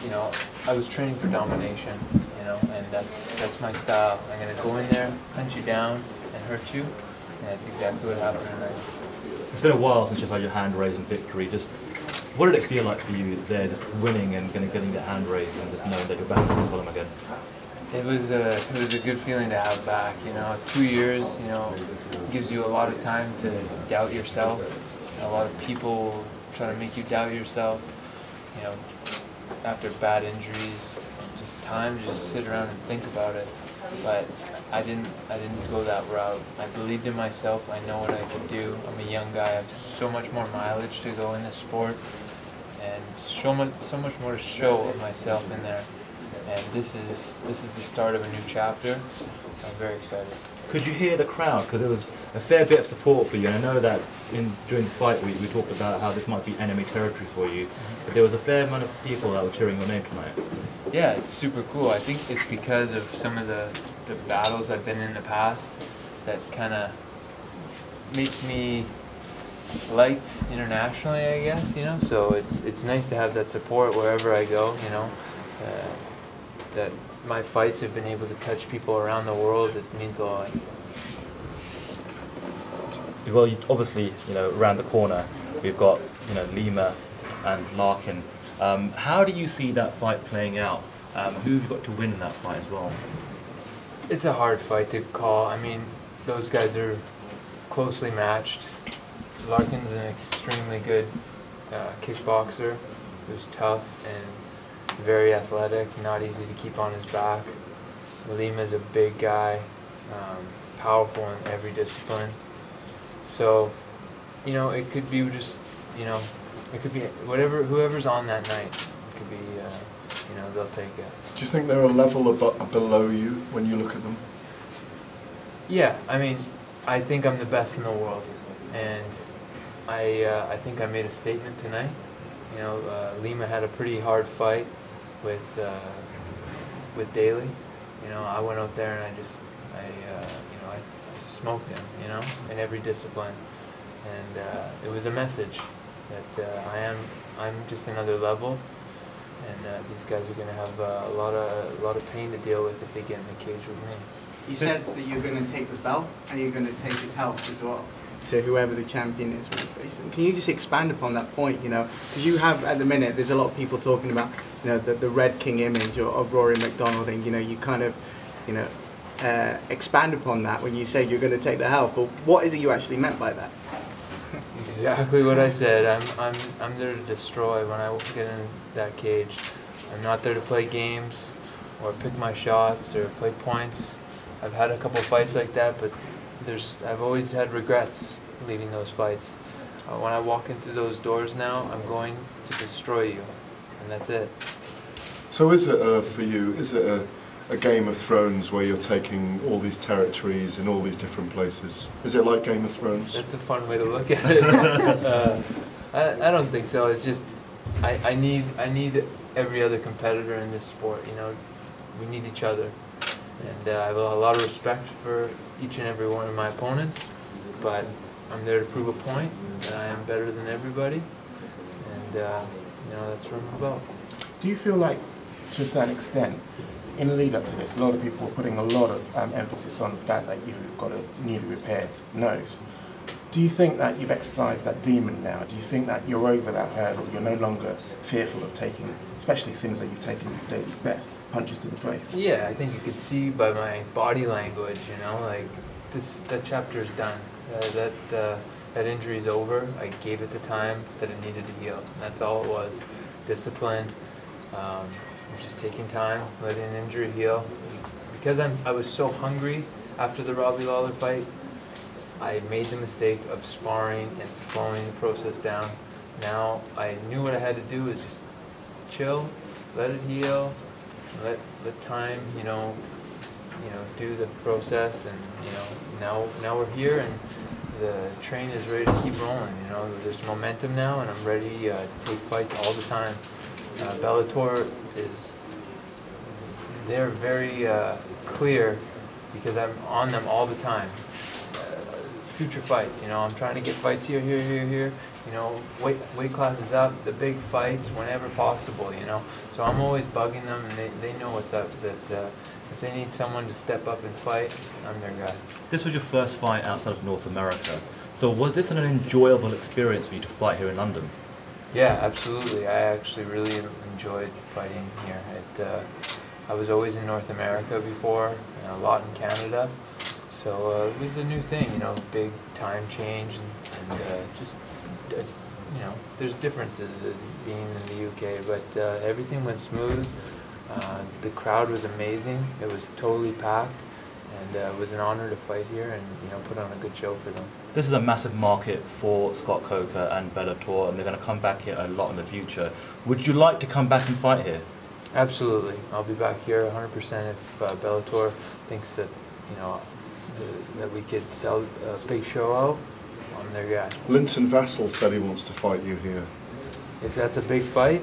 you know, I was training for domination, you know, and that's my style. I'm gonna go in there, punch you down, and hurt you, and that's exactly what happened tonight. It's been a while since you've had your hand raised in victory. Just what did it feel like for you there, just winning and getting that hand raised and just knowing that you're back in the column again? It was a good feeling to have back. You know, 2 years, you know, gives you a lot of time to doubt yourself. A lot of people try to make you doubt yourself. You know, after bad injuries, just time to just sit around and think about it. But I didn't go that route. I believed in myself. I know what I could do. I'm a young guy. I have so much more mileage to go in this sport, and so much more to show of myself in there. And this is the start of a new chapter. I'm very excited. Could you hear the crowd? Because there was a fair bit of support for you, and I know that during the fight we talked about how this might be enemy territory for you, but there was a fair amount of people that were cheering your name tonight. Yeah, it's super cool. I think it's because of some of the battles I've been in the past that kind of make me liked internationally, I guess, you know. So it's nice to have that support wherever I go, you know. That my fights have been able to touch people around the world. It means a lot. Well, obviously, you know, around the corner we've got, you know, Lima and Larkin. How do you see that fight playing out? Who have you got to win in that fight as well? It's a hard fight to call. I mean, those guys are closely matched. Larkin's an extremely good kickboxer who's tough and very athletic, not easy to keep on his back. Lima's a big guy, powerful in every discipline. So, you know, it could be just, you know, it could be whoever's on that night. It could be, you know, they'll take it. Do you think they're a level below you when you look at them? Yeah, I mean, I think I'm the best in the world, and I think I made a statement tonight. You know, Lima had a pretty hard fight with Daley. You know, I went out there and I smoked him, you know, in every discipline, and it was a message that I'm just another level, and these guys are going to have a lot of pain to deal with if they get in the cage with me. You said that you're going to take the belt and you're going to take his health as well to whoever the champion is when you face him. Can you just expand upon that point, you know? Because you have, at the minute, there's a lot of people talking about, you know, the Red King image of Rory MacDonald, and, you know, you kind of, you know, expand upon that when you say you're going to take the health. But what is it you actually meant by that? Exactly what I said. I'm there to destroy when I get in that cage. I'm not there to play games or pick my shots or play points. I've had a couple fights like that, but I've always had regrets leaving those fights. When I walk into those doors now, I'm going to destroy you, and that's it. So is it, for you, is it a Game of Thrones where you're taking all these territories in all these different places? Is it like Game of Thrones? That's a fun way to look at it. I don't think so. It's just, I need every other competitor in this sport, you know. We need each other. And I have a lot of respect for each and every one of my opponents, but I'm there to prove a point that I am better than everybody, and you know, that's what I'm about. Do you feel like, to a certain extent, in the lead up to this, a lot of people are putting a lot of emphasis on the fact that you've got a newly repaired nose? Do you think that you've exercised that demon now? Do you think that you're over that hurdle? You're no longer fearful of taking, especially since you've taken Daley's best, punches to the face? Yeah, I think you could see by my body language, you know, like that chapter is done. That injury is over. I gave it the time that it needed to heal. That's all it was. Discipline. I'm just taking time, letting an injury heal. Because I was so hungry after the Robbie Lawler fight, I made the mistake of sparring and slowing the process down. Now I knew what I had to do is just chill, let it heal, let time, you know, do the process, and you know, now we're here and the train is ready to keep rolling. You know, there's momentum now, and I'm ready to take fights all the time. Bellator they're very clear because I'm on them all the time. Future fights, you know, I'm trying to get fights here. you know, weight classes up, the big fights whenever possible, you know. So I'm always bugging them, and they know what's up, that if they need someone to step up and fight, I'm their guy. This was your first fight outside of North America. So was this an enjoyable experience for you to fight here in London? Yeah, absolutely. I actually really enjoyed fighting here. I was always in North America before, and a lot in Canada. So it was a new thing, you know, big time change, and just, you know, there's differences being in the UK, but everything went smooth. The crowd was amazing. It was totally packed, and it was an honor to fight here and, you know, put on a good show for them. This is a massive market for Scott Coker and Bellator, and they're going to come back here a lot in the future. Would you like to come back and fight here? Absolutely. I'll be back here 100% if Bellator thinks that, you know, that we could sell a big show out. I'm their guy. Linton Vassell said he wants to fight you here. If that's a big fight,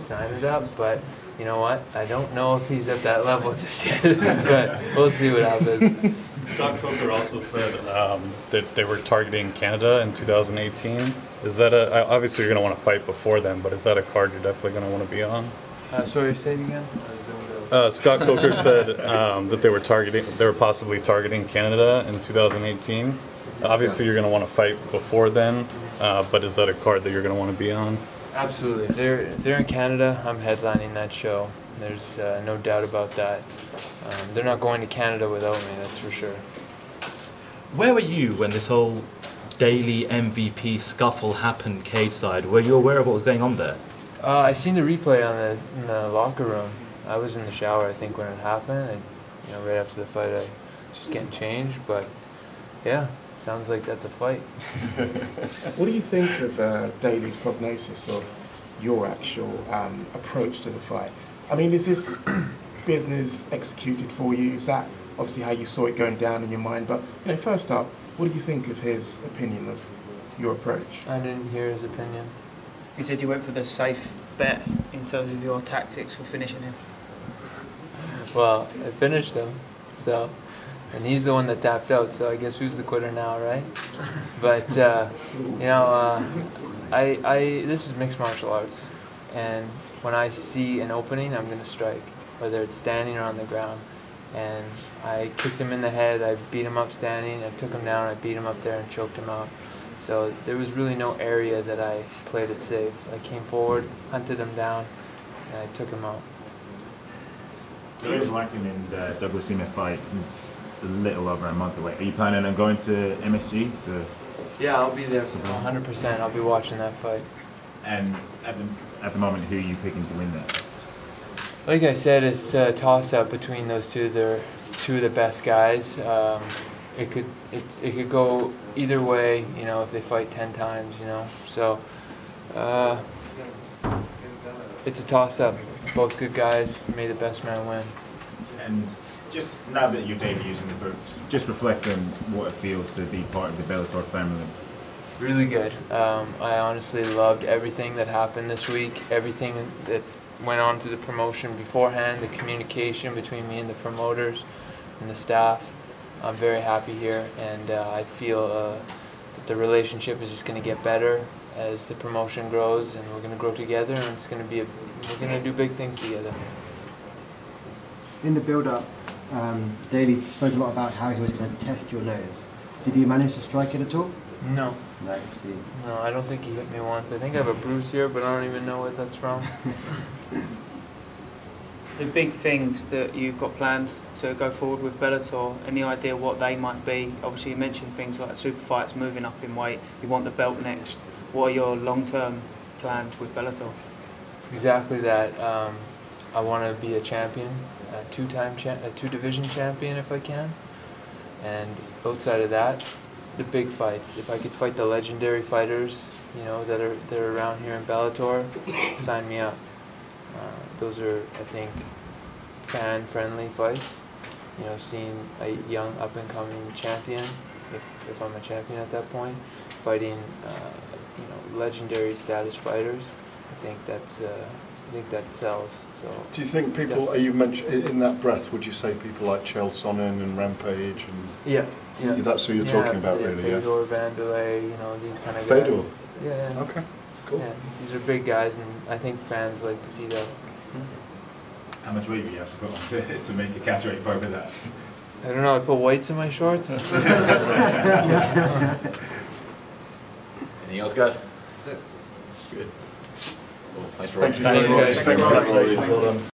sign it up. But you know what? I don't know if he's at that level just yet. But we'll see what happens. Scott Coker also said that they were targeting Canada in 2018. Is that obviously you're going to want to fight before then, but is that a card you're definitely going to want to be on? Sorry, say it again. Scott Coker said that they were possibly targeting Canada in 2018. Obviously, you're going to want to fight before then, but is that a card that you're going to want to be on? Absolutely. If they're in Canada, I'm headlining that show. There's no doubt about that. They're not going to Canada without me, that's for sure. Where were you when this whole Daley MVP scuffle happened cage side? Were you aware of what was going on there? I seen the replay in the locker room. I was in the shower, I think, when it happened, and you know, right after the fight, I was just getting changed. But yeah, sounds like that's a fight. What do you think of Daley's prognosis of your actual approach to the fight? I mean, is this business executed for you? Is that obviously how you saw it going down in your mind? But you know, first up, what do you think of his opinion of your approach? I didn't hear his opinion. He said you went for the safe bet in terms of your tactics for finishing him. Well, I finished him, so, and he's the one that tapped out, so I guess who's the quitter now, right? But, you know, this is mixed martial arts, and when I see an opening, I'm going to strike, whether it's standing or on the ground. And I kicked him in the head, I beat him up standing, I took him down, I beat him up there and choked him out. So there was really no area that I played it safe. I came forward, hunted him down, and I took him out. There is Larkin and Douglas Seaman fight a little over a month away. Are you planning on going to MSG? Yeah, I'll be there 100%. I'll be watching that fight. And at the moment, who are you picking to win that? Like I said, it's a toss-up between those two. They're two of the best guys. It could go either way, you know, if they fight 10 times, you know. So it's a toss-up. Both good guys. May the best man win. And just now that you're debuting the books, just reflect on what it feels to be part of the Bellator family. Really good. I honestly loved everything that happened this week, everything that went on to the promotion beforehand, the communication between me and the promoters and the staff. I'm very happy here, and I feel that the relationship is just going to get better as the promotion grows, and we're going to grow together, and it's going to be we're going to do big things together. In the build-up, Daley spoke a lot about how he was going to test your nose. Did he manage to strike it at all? No. No, see. No, I don't think he hit me once. I think I have a bruise here, but I don't even know what that's from. The big things that you've got planned to go forward with Bellator, any idea what they might be? Obviously you mentioned things like super fights, moving up in weight, you want the belt next. What are your long-term plans with Bellator? Exactly that. I want to be a champion, a two-division champion if I can. And outside of that, the big fights. If I could fight the legendary fighters, you know, that are around here in Bellator, sign me up. Those are, I think, fan-friendly fights. You know, seeing a young up-and-coming champion, if I'm a champion at that point, fighting, you know, legendary status fighters. I think that sells. So. Do you think people? Are you mentioned in that breath? Would you say people like Chael Sonnen and Rampage and? Yeah. That's who you're talking about, really. Fedor, Wanderlei, you know, these kind of guys. Yeah. Okay, cool. Yeah, these are big guys, and I think fans like to see that. How much weight do you have to put on to make a catch weight fight with that? I don't know. I put weights in my shorts. Anything else, guys? That's it. Good. Cool. Thanks for Thank you watching. very much. Thanks, guys. Thank you. Well done.